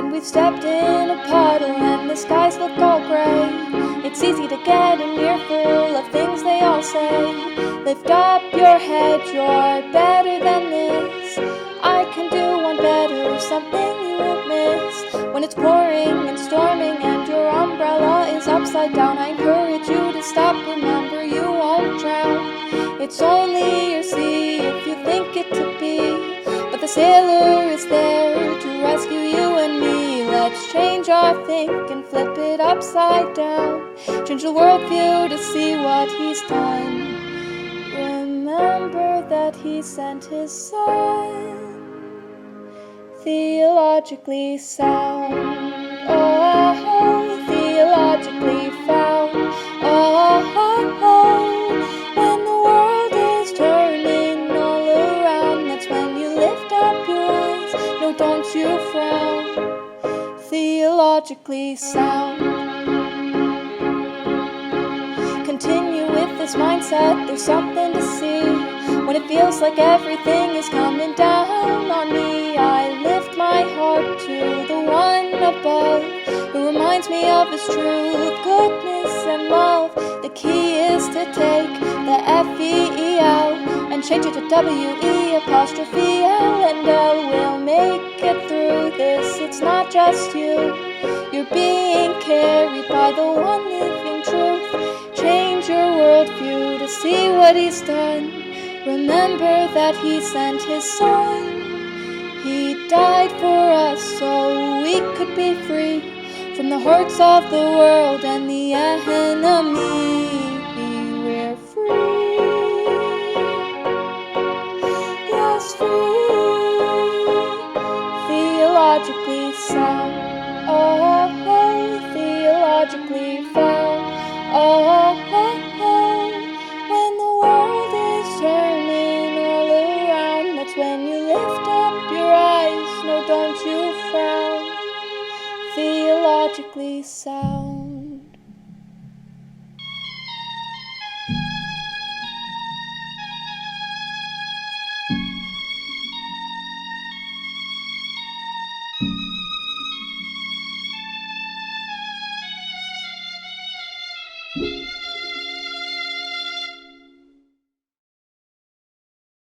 When we've stepped in a puddle and the skies look all gray, it's easy to get an earful of things they all say. Lift up your head, you're better than this. I can do one better, something you won't miss. When it's pouring and storming and your umbrella is upside down, I encourage you to stop. Remember, you won't drown. It's only your sea if you think it to be, but the sailor is there to rescue you and me. Let's change our think and flip it upside down. Change the worldview to see what he's done. Remember that he sent his son, theologically sound. Oh, theologically found. Oh, when the world is turning all around, that's when you lift up your eyes. No, don't you frown. Theologically sound. Continue with this mindset, there's something to see. When it feels like everything is coming down on me, I lift my heart to the one above, who reminds me of his truth, goodness and love. The key is to take the F-E-E out and change it to W-E-apostrophe-L and L. We'll make it through this, it's not just you. You're being carried by the one living truth. Change your worldview to see what he's done. Remember that he sent his son. He died for us so we could be free from the hurts of the world and the enemy. We're free. Yes, free. Theologically sound. Oh, theologically found. Oh, when the world is turning all around, that's when you lift up your eyes. No, don't you frown. Theologically sound.